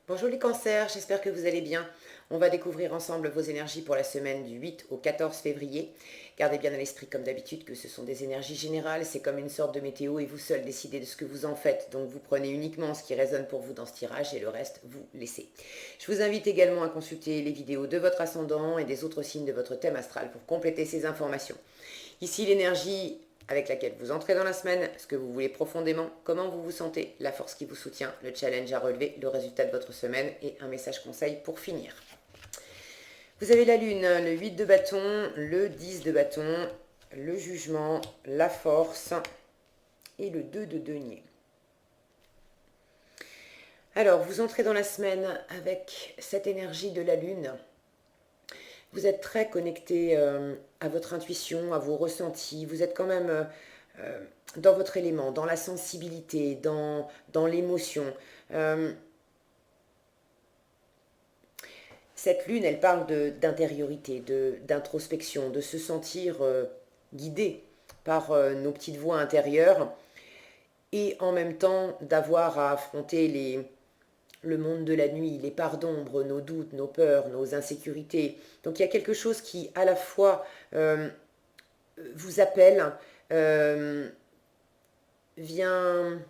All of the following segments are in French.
Bonjour les cancers, j'espère que vous allez bien. On va découvrir ensemble vos énergies pour la semaine du 8 au 14 février. Gardez bien à l'esprit comme d'habitude que ce sont des énergies générales, c'est comme une sorte de météo et vous seul décidez de ce que vous en faites. Donc vous prenez uniquement ce qui résonne pour vous dans ce tirage et le reste vous laissez. Je vous invite également à consulter les vidéos de votre ascendant et des autres signes de votre thème astral pour compléter ces informations. Ici l'énergie avec laquelle vous entrez dans la semaine, ce que vous voulez profondément, comment vous vous sentez, la force qui vous soutient, le challenge à relever, le résultat de votre semaine et un message conseil pour finir. Vous avez la lune, le 8 de bâton, le 10 de bâton, le jugement, la force et le 2 de denier. Alors, vous entrez dans la semaine avec cette énergie de la lune. Vous êtes très connecté à votre intuition, à vos ressentis. Vous êtes quand même dans votre élément, dans la sensibilité, dans l'émotion. Cette lune, elle parle d'intériorité, d'introspection, de se sentir guidé par nos petites voix intérieures et en même temps d'avoir à affronter le monde de la nuit, les parts d'ombre, nos doutes, nos peurs, nos insécurités. Donc il y a quelque chose qui à la fois vous appelle, euh, vient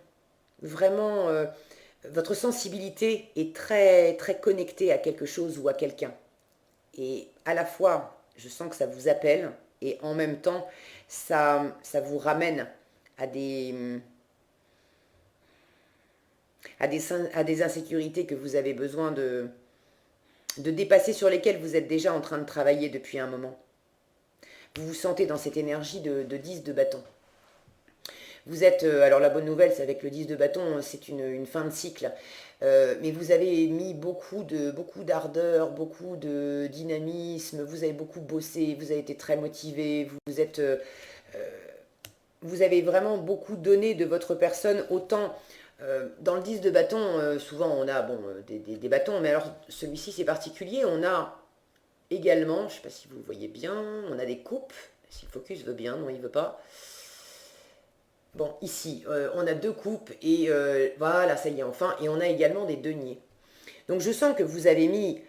vraiment... votre sensibilité est très, très connectée à quelque chose ou à quelqu'un. Et à la fois, je sens que ça vous appelle, et en même temps, ça vous ramène à à des insécurités que vous avez besoin de dépasser, sur lesquelles vous êtes déjà en train de travailler depuis un moment. Vous vous sentez dans cette énergie de 10 de bâton. Vous êtes, alors la bonne nouvelle, c'est avec le 10 de bâton, c'est une fin de cycle. Mais vous avez mis beaucoup d'ardeur, beaucoup de dynamisme, vous avez beaucoup bossé, vous avez été très motivé, vous avez vraiment beaucoup donné de votre personne, autant dans le 10 de bâton, souvent on a bon, des bâtons, mais alors celui-ci c'est particulier, on a également, je ne sais pas si vous le voyez bien, on a des coupes, si le focus veut bien, non il veut pas. Bon, ici, on a deux coupes et voilà, ça y est, enfin. Et on a également des deniers. Donc je sens que vous avez mis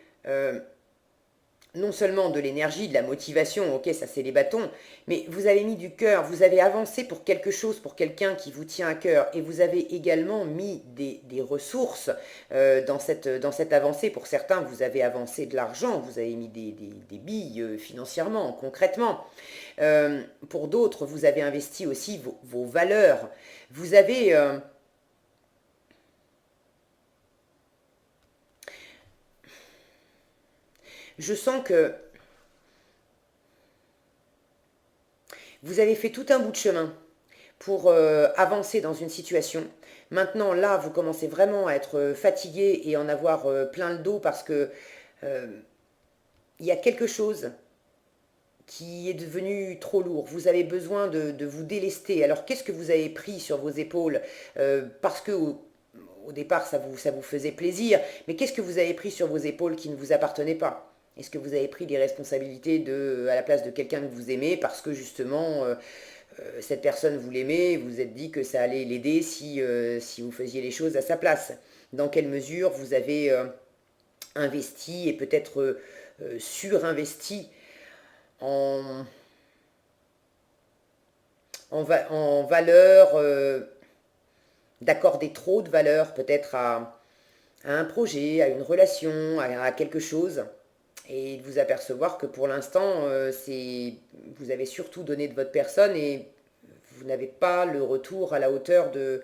non seulement de l'énergie, de la motivation, ok, ça c'est les bâtons, mais vous avez mis du cœur, vous avez avancé pour quelque chose, pour quelqu'un qui vous tient à cœur, et vous avez également mis des ressources dans cette avancée. Pour certains, vous avez avancé de l'argent, vous avez mis des billes financièrement, concrètement. Pour d'autres, vous avez investi aussi vos valeurs. Vous avez... je sens que vous avez fait tout un bout de chemin pour avancer dans une situation. Maintenant, là, vous commencez vraiment à être fatigué et en avoir plein le dos parce que euh, il y a quelque chose qui est devenu trop lourd. Vous avez besoin de vous délester. Alors, qu'est-ce que vous avez pris sur vos épaules parce que au départ, ça vous faisait plaisir, mais qu'est-ce que vous avez pris sur vos épaules qui ne vous appartenait pas? Est-ce que vous avez pris des responsabilités à la place de quelqu'un que vous aimez parce que justement cette personne vous l'aimez, vous vous êtes dit que ça allait l'aider si vous faisiez les choses à sa place? Dans quelle mesure vous avez investi et peut-être surinvesti en, en valeur, d'accorder trop de valeur peut-être à un projet, à une relation, à quelque chose, et de vous apercevoir que pour l'instant, vous avez surtout donné de votre personne et vous n'avez pas le retour à la hauteur de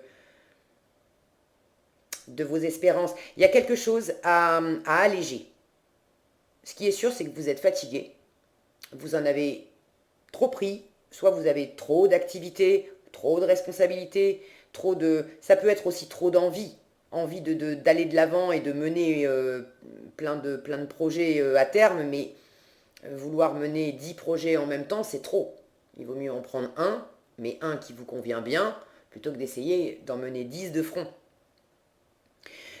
vos espérances. Il y a quelque chose à alléger. Ce qui est sûr, c'est que vous êtes fatigué, vous en avez trop pris, soit vous avez trop d'activités, trop de responsabilités, ça peut être aussi trop d'envie, envie d'aller de l'avant et de mener plein de projets à terme, mais vouloir mener 10 projets en même temps, c'est trop. Il vaut mieux en prendre un, mais un qui vous convient bien, plutôt que d'essayer d'en mener 10 de front.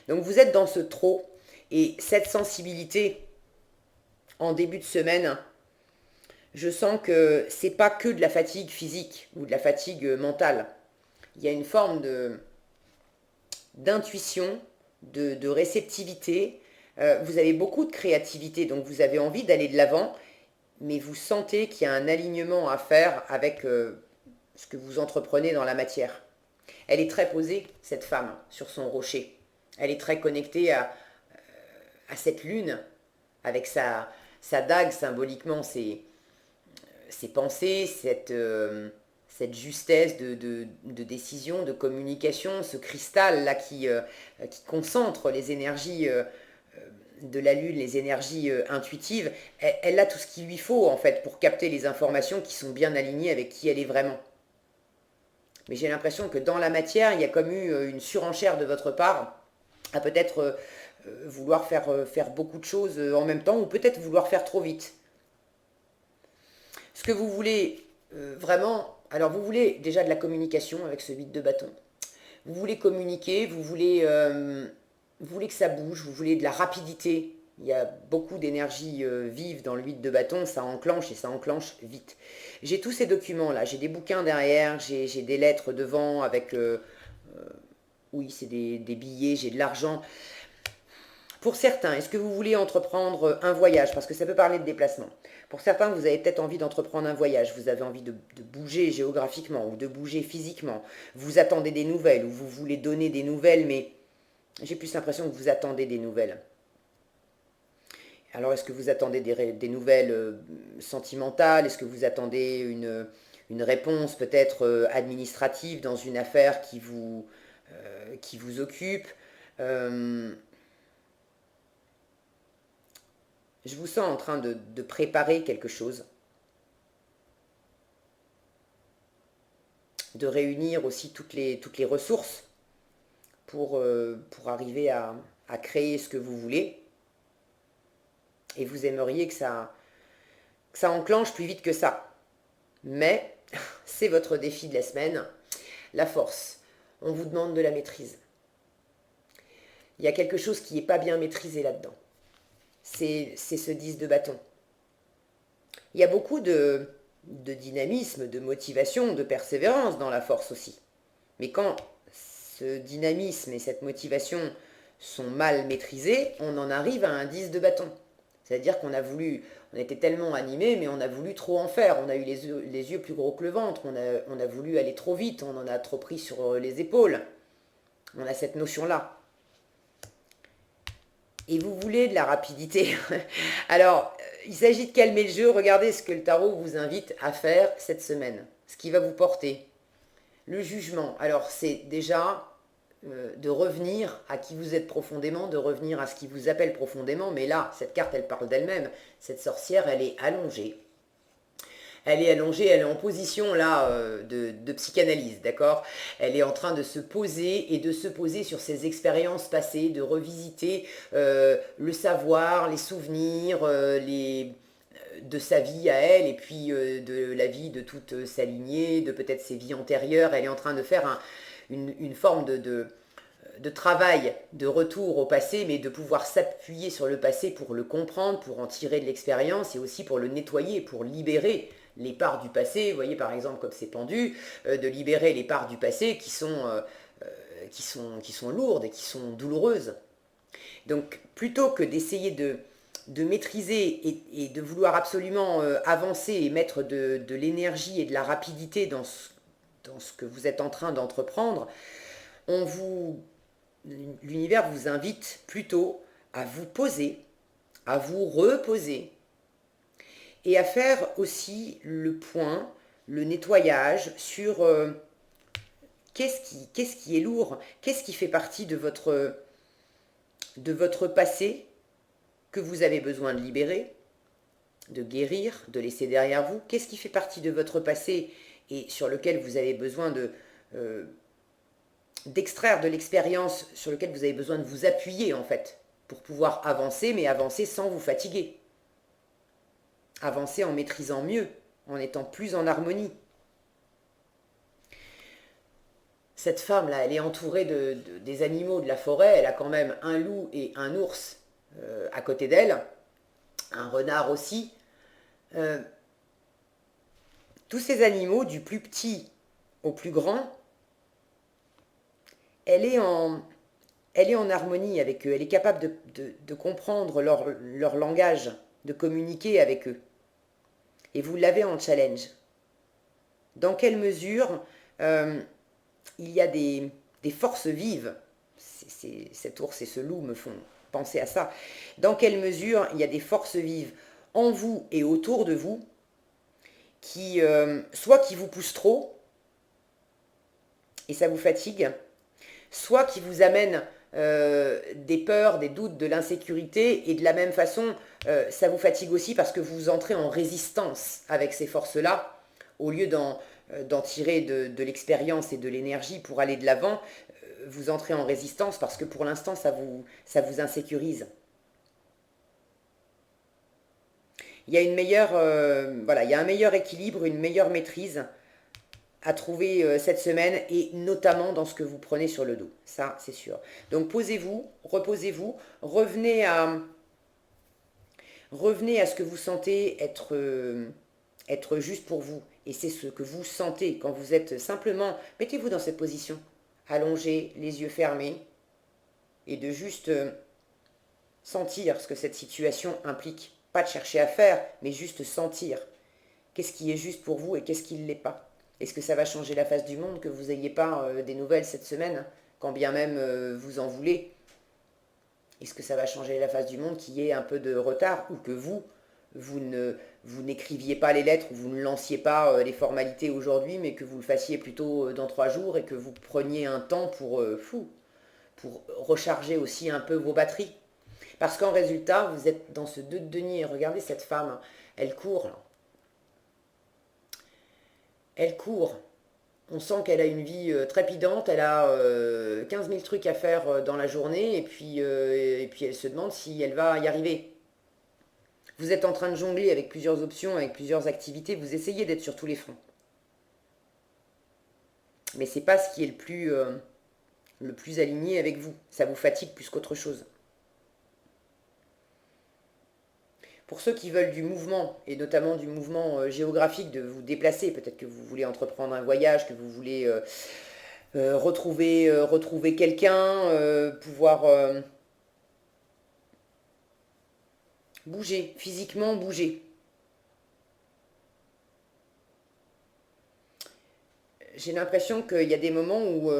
Donc vous êtes dans ce trop, et cette sensibilité en début de semaine, je sens que c'est pas que de la fatigue physique ou de la fatigue mentale. Il y a une forme d'intuition de réceptivité. Vous avez beaucoup de créativité, donc vous avez envie d'aller de l'avant, mais vous sentez qu'il y a un alignement à faire avec ce que vous entreprenez dans la matière. Elle est très posée, cette femme, sur son rocher. Elle est très connectée à cette lune, avec sa dague symboliquement, ses pensées, cette justesse de décision, de communication, ce cristal là qui concentre les énergies de la lune, les énergies intuitives. Elle a tout ce qu'il lui faut en fait pour capter les informations qui sont bien alignées avec qui elle est vraiment. Mais j'ai l'impression que dans la matière, il y a comme eu une surenchère de votre part à peut-être vouloir faire beaucoup de choses en même temps ou peut-être vouloir faire trop vite. Ce que vous voulez vraiment, alors vous voulez déjà de la communication avec ce 8 de bâton. Vous voulez communiquer, vous voulez que ça bouge, vous voulez de la rapidité. Il y a beaucoup d'énergie vive dans le 8 de bâton, ça enclenche et ça enclenche vite. J'ai tous ces documents là, j'ai des bouquins derrière, j'ai des lettres devant avec, oui c'est des billets, j'ai de l'argent. Pour certains, est-ce que vous voulez entreprendre un voyage? Parce que ça peut parler de déplacement. Pour certains, vous avez peut-être envie d'entreprendre un voyage. Vous avez envie de bouger géographiquement ou de bouger physiquement. Vous attendez des nouvelles ou vous voulez donner des nouvelles, mais j'ai plus l'impression que vous attendez des nouvelles. Alors, est-ce que vous attendez des nouvelles sentimentales? Est-ce que vous attendez une réponse peut-être administrative dans une affaire qui vous occupe? Je vous sens en train de préparer quelque chose, de réunir aussi toutes les ressources pour arriver à créer ce que vous voulez. Et vous aimeriez que ça enclenche plus vite que ça. Mais c'est votre défi de la semaine, la force. On vous demande de la maîtrise. Il y a quelque chose qui n'est pas bien maîtrisé là-dedans. C'est ce 10 de bâton. Il y a beaucoup de dynamisme, de motivation, de persévérance dans la force aussi. Mais quand ce dynamisme et cette motivation sont mal maîtrisés, on en arrive à un 10 de bâton. C'est-à-dire qu'on on était tellement animé, mais on a voulu trop en faire. On a eu les yeux plus gros que le ventre. On a voulu aller trop vite. On en a trop pris sur les épaules. On a cette notion-là. Et vous voulez de la rapidité. Alors, il s'agit de calmer le jeu. Regardez ce que le tarot vous invite à faire cette semaine. Ce qui va vous porter. Le jugement. Alors, c'est déjà de revenir à qui vous êtes profondément, de revenir à ce qui vous appelle profondément. Mais là, cette carte, elle parle d'elle-même. Cette sorcière, elle est allongée. Elle est allongée, elle est en position là de psychanalyse, d'accord? Elle est en train de se poser et de se poser sur ses expériences passées, de revisiter le savoir, les souvenirs, de sa vie à elle et puis de la vie de toute sa lignée, de peut-être ses vies antérieures. Elle est en train de faire une forme de travail, de retour au passé, mais de pouvoir s'appuyer sur le passé pour le comprendre, pour en tirer de l'expérience et aussi pour le nettoyer, pour libérer les parts du passé. Vous voyez par exemple comme c'est pendu, de libérer les parts du passé qui sont lourdes et qui sont douloureuses. Donc plutôt que d'essayer de maîtriser et de vouloir absolument avancer et mettre de l'énergie et de la rapidité dans ce que vous êtes en train d'entreprendre, l'univers vous invite plutôt à vous poser, à vous reposer et à faire aussi le point, le nettoyage sur qu'est-ce qui est lourd, qu'est-ce qui fait partie de votre passé que vous avez besoin de libérer, de guérir, de laisser derrière vous, qu'est-ce qui fait partie de votre passé et sur lequel vous avez besoin d'extraire de l'expérience, sur lequel vous avez besoin de vous appuyer en fait, pour pouvoir avancer, mais avancer sans vous fatiguer. Avancer en maîtrisant mieux, en étant plus en harmonie. Cette femme-là, elle est entourée des animaux de la forêt, elle a quand même un loup et un ours à côté d'elle, un renard aussi. Tous ces animaux, du plus petit au plus grand, elle est elle est en harmonie avec eux, elle est capable de comprendre leur langage, de communiquer avec eux. Et vous l'avez en challenge. Dans quelle mesure il y a des forces vives, cet ours et ce loup me font penser à ça, dans quelle mesure il y a des forces vives en vous et autour de vous qui, soit qui vous poussent trop, et ça vous fatigue, soit qui vous amènent des peurs, des doutes, de l'insécurité, et de la même façon, ça vous fatigue aussi parce que vous entrez en résistance avec ces forces-là, au lieu d'en tirer de l'expérience et de l'énergie pour aller de l'avant, vous entrez en résistance parce que pour l'instant, ça vous insécurise. Il y a une meilleure, voilà, il y a un meilleur équilibre, une meilleure maîtrise à trouver cette semaine et notamment dans ce que vous prenez sur le dos. Ça, c'est sûr. Donc posez-vous, reposez-vous, revenez à ce que vous sentez être juste pour vous. Et c'est ce que vous sentez quand vous êtes simplement, mettez-vous dans cette position, allongé, les yeux fermés, et de juste sentir ce que cette situation implique. Pas de chercher à faire, mais juste sentir. Qu'est-ce qui est juste pour vous et qu'est-ce qui ne l'est pas? Est-ce que ça va changer la face du monde que vous n'ayez pas des nouvelles cette semaine, quand bien même vous en voulez? Est-ce que ça va changer la face du monde qu'il y ait un peu de retard ou que vous n'écriviez pas les lettres ou vous ne lanciez pas les formalités aujourd'hui, mais que vous le fassiez plutôt dans 3 jours et que vous preniez un temps pour recharger aussi un peu vos batteries? Parce qu'en résultat, vous êtes dans ce 2 de denier. Regardez cette femme, elle court. Elle court. On sent qu'elle a une vie trépidante, elle a 15 000 trucs à faire dans la journée, et puis elle se demande si elle va y arriver. Vous êtes en train de jongler avec plusieurs options, avec plusieurs activités, vous essayez d'être sur tous les fronts. Mais c'est pas ce qui est le plus aligné avec vous. Ça vous fatigue plus qu'autre chose. Pour ceux qui veulent du mouvement, et notamment du mouvement géographique, de vous déplacer, peut-être que vous voulez entreprendre un voyage, que vous voulez retrouver quelqu'un, pouvoir bouger, physiquement bouger. J'ai l'impression qu'il y a des moments où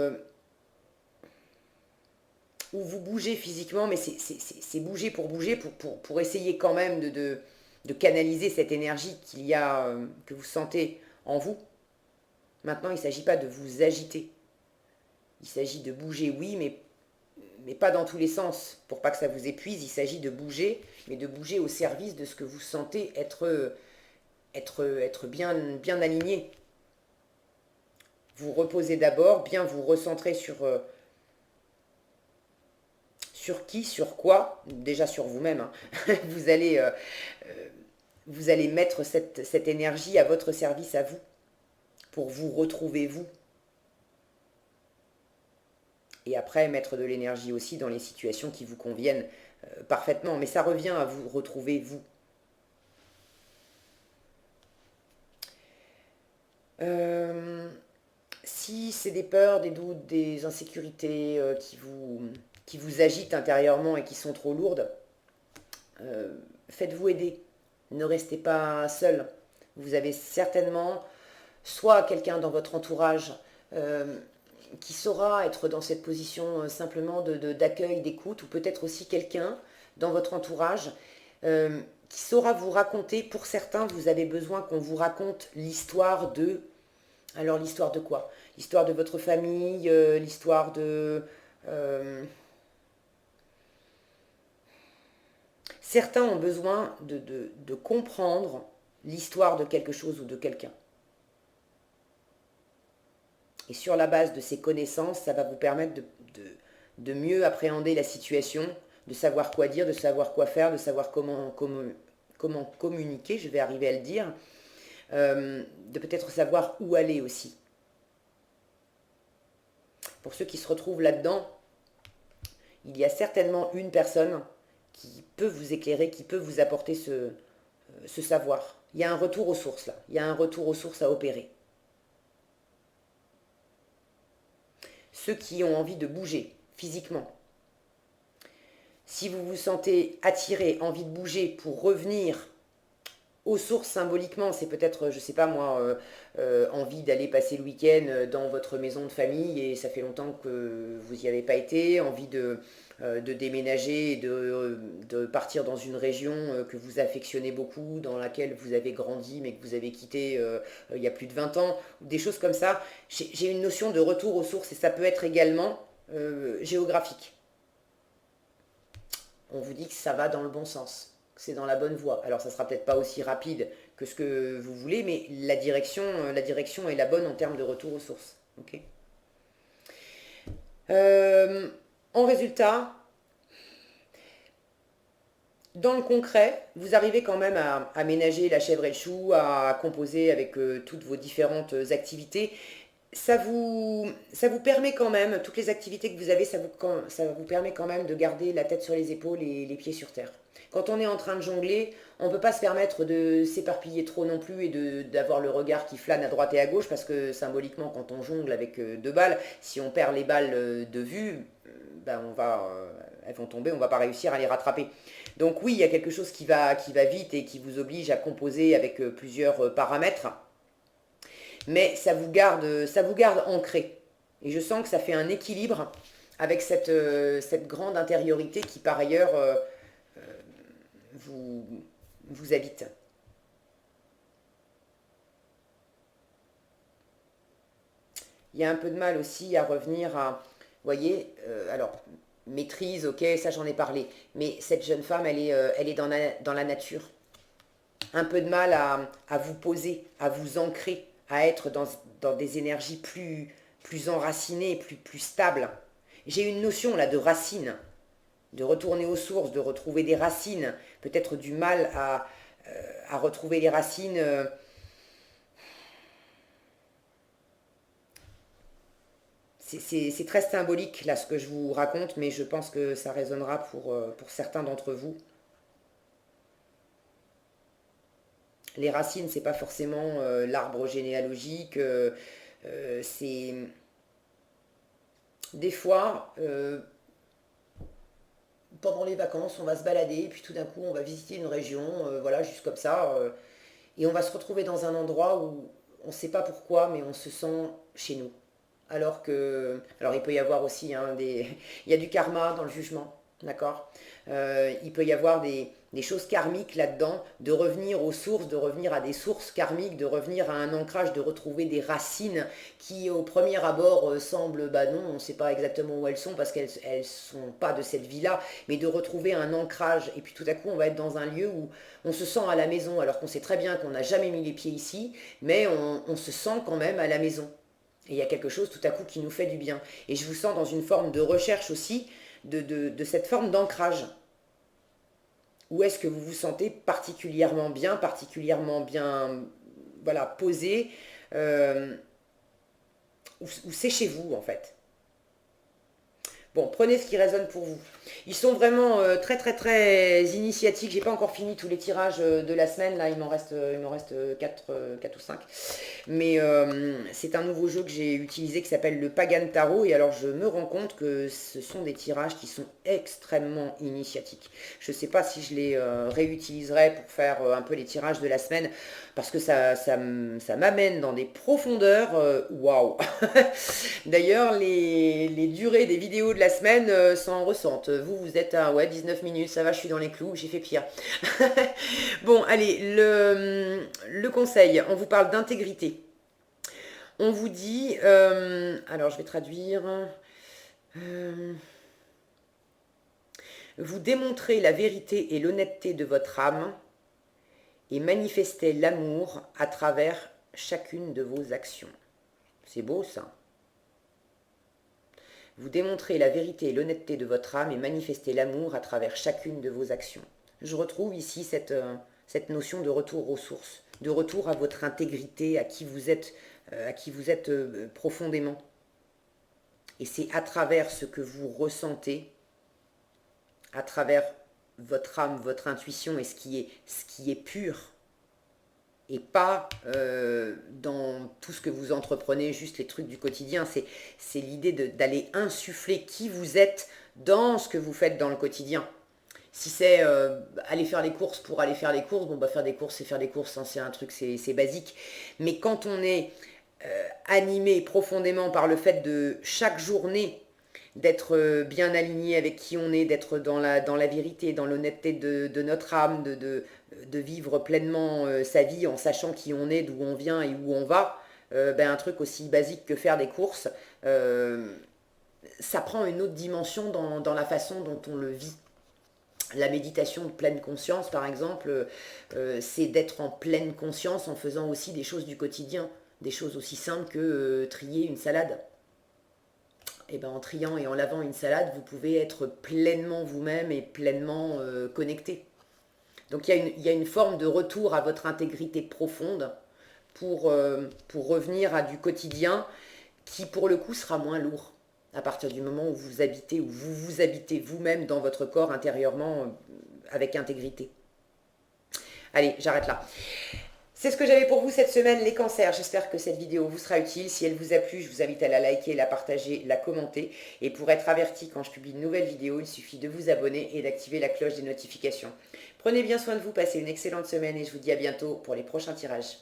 vous bougez physiquement, mais c'est bouger, pour essayer quand même de canaliser cette énergie qu'il y a, que vous sentez en vous. Maintenant, il ne s'agit pas de vous agiter. Il s'agit de bouger, oui, mais pas dans tous les sens, pour pas que ça vous épuise. Il s'agit de bouger, mais de bouger au service de ce que vous sentez être bien aligné. Vous reposez d'abord, bien vous recentrer sur qui, sur quoi, déjà sur vous-même. Hein. vous, allez, vous allez mettre cette énergie à votre service, à vous, pour vous retrouver vous. Et après, mettre de l'énergie aussi dans les situations qui vous conviennent parfaitement. Mais ça revient à vous retrouver vous. Si c'est des peurs, des doutes, des insécurités qui vous agitent intérieurement et qui sont trop lourdes, faites-vous aider. Ne restez pas seul. Vous avez certainement soit quelqu'un dans votre entourage qui saura être dans cette position simplement d'accueil, d'écoute, ou peut-être aussi quelqu'un dans votre entourage qui saura vous raconter. Pour certains, vous avez besoin qu'on vous raconte l'histoire de... Alors l'histoire de quoi? L'histoire de votre famille, l'histoire de... Certains ont besoin de comprendre l'histoire de quelque chose ou de quelqu'un. Et sur la base de ces connaissances, ça va vous permettre de mieux appréhender la situation, de savoir quoi dire, de savoir quoi faire, de savoir comment communiquer, je vais arriver à le dire, de peut-être savoir où aller aussi. Pour ceux qui se retrouvent là-dedans, il y a certainement une personne qui peut vous éclairer, qui peut vous apporter ce savoir. Il y a un retour aux sources là, il y a un retour aux sources à opérer. Ceux qui ont envie de bouger physiquement, Si vous vous sentez attiré, envie de bouger pour revenir aux sources symboliquement, c'est peut-être, je sais pas moi, envie d'aller passer le week-end dans votre maison de famille et ça fait longtemps que vous n'y avez pas été, envie de déménager et de partir dans une région que vous affectionnez beaucoup, dans laquelle vous avez grandi mais que vous avez quitté il y a plus de 20 ans, des choses comme ça. J'ai une notion de retour aux sources et ça peut être également géographique. On vous dit que ça va dans le bon sens, que c'est dans la bonne voie. Alors ça sera peut-être pas aussi rapide que ce que vous voulez, mais la direction est la bonne en termes de retour aux sources. Ok. En résultat, dans le concret, vous arrivez quand même à ménager la chèvre et le chou, à composer avec toutes vos différentes activités. Ça vous permet quand même, toutes les activités que vous avez, ça vous permet quand même de garder la tête sur les épaules et les pieds sur terre. Quand on est en train de jongler, on ne peut pas se permettre de s'éparpiller trop non plus et d'avoir le regard qui flâne à droite et à gauche parce que symboliquement, quand on jongle avec deux balles, si on perd les balles de vue, ben elles vont tomber, on ne va pas réussir à les rattraper. Donc oui, il y a quelque chose qui va vite et qui vous oblige à composer avec plusieurs paramètres, mais ça vous garde ancré. Et je sens que ça fait un équilibre avec cette grande intériorité qui par ailleurs vous, vous habite. Il y a un peu de mal aussi à revenir à, vous voyez, alors maîtrise, ok, ça j'en ai parlé, mais cette jeune femme, elle est dans la nature. Un peu de mal à vous poser, à vous ancrer, à être dans des énergies plus enracinées, plus stables. J'ai une notion là de racines, de retourner aux sources, de retrouver des racines, peut-être du mal à retrouver les racines. C'est très symbolique là ce que je vous raconte, mais je pense que ça résonnera pour certains d'entre vous. Les racines, c'est pas forcément l'arbre généalogique. C'est des fois, pendant les vacances, on va se balader, et puis tout d'un coup, on va visiter une région, voilà, juste comme ça, et on va se retrouver dans un endroit où on ne sait pas pourquoi, mais on se sent chez nous. Alors il peut y avoir aussi il y a du karma dans le jugement, d'accord. Il peut y avoir des choses karmiques là-dedans, de revenir aux sources, de revenir à des sources karmiques, de revenir à un ancrage, de retrouver des racines qui au premier abord semblent, bah non, on ne sait pas exactement où elles sont parce qu'elles sont pas de cette vie-là, mais de retrouver un ancrage. Et puis tout à coup, on va être dans un lieu où on se sent à la maison, alors qu'on sait très bien qu'on n'a jamais mis les pieds ici, mais on se sent quand même à la maison. Et il y a quelque chose tout à coup qui nous fait du bien. Et je vous sens dans une forme de recherche aussi de cette forme d'ancrage. Où est-ce que vous vous sentez particulièrement bien, voilà, posé, où c'est chez vous en fait. Bon, prenez ce qui résonne pour vous. Ils sont vraiment très initiatiques. J'ai pas encore fini tous les tirages de la semaine. Là, il m'en reste 4 ou 5. Mais c'est un nouveau jeu que j'ai utilisé qui s'appelle le Pagan Tarot. Et alors, je me rends compte que ce sont des tirages qui sont extrêmement initiatiques. Je ne sais pas si je les réutiliserai pour faire un peu les tirages de la semaine. Parce que ça m'amène dans des profondeurs. Waouh. D'ailleurs, les durées des vidéos de la semaine s'en ressentent. Vous êtes à 19 minutes, ça va, je suis dans les clous, j'ai fait pire. Bon, allez, le conseil, on vous parle d'intégrité. On vous dit, alors je vais traduire, vous démontrez la vérité et l'honnêteté de votre âme et manifestez l'amour à travers chacune de vos actions. C'est beau ça. Vous démontrez la vérité et l'honnêteté de votre âme et manifestez l'amour à travers chacune de vos actions. Je retrouve ici cette notion de retour aux sources, de retour à votre intégrité, à qui vous êtes profondément. Et c'est à travers ce que vous ressentez, à travers votre âme, votre intuition et ce qui est pur, et pas dans tout ce que vous entreprenez, juste les trucs du quotidien. C'est l'idée d'aller insuffler qui vous êtes dans ce que vous faites dans le quotidien. Si c'est aller faire les courses pour aller faire les courses, bon bah faire des courses, c'est faire des courses, hein, c'est un truc, c'est basique. Mais quand on est animé profondément par le fait de chaque journée d'être bien aligné avec qui on est, d'être dans la vérité, dans l'honnêteté de notre âme, de vivre pleinement sa vie en sachant qui on est, d'où on vient et où on va, ben, un truc aussi basique que faire des courses, ça prend une autre dimension dans la façon dont on le vit. La méditation de pleine conscience, par exemple, c'est d'être en pleine conscience en faisant aussi des choses du quotidien, des choses aussi simples que trier une salade. Et ben, en triant et en lavant une salade, vous pouvez être pleinement vous-même et pleinement connecté. Donc il y a une forme de retour à votre intégrité profonde pour revenir à du quotidien qui pour le coup sera moins lourd à partir du moment où vous habitez, où vous vous habitez vous-même dans votre corps intérieurement avec intégrité. Allez, j'arrête là. C'est ce que j'avais pour vous cette semaine, les cancers. J'espère que cette vidéo vous sera utile. Si elle vous a plu, je vous invite à la liker, la partager, la commenter. Et pour être averti quand je publie une nouvelle vidéo, il suffit de vous abonner et d'activer la cloche des notifications. Prenez bien soin de vous, passez une excellente semaine et je vous dis à bientôt pour les prochains tirages.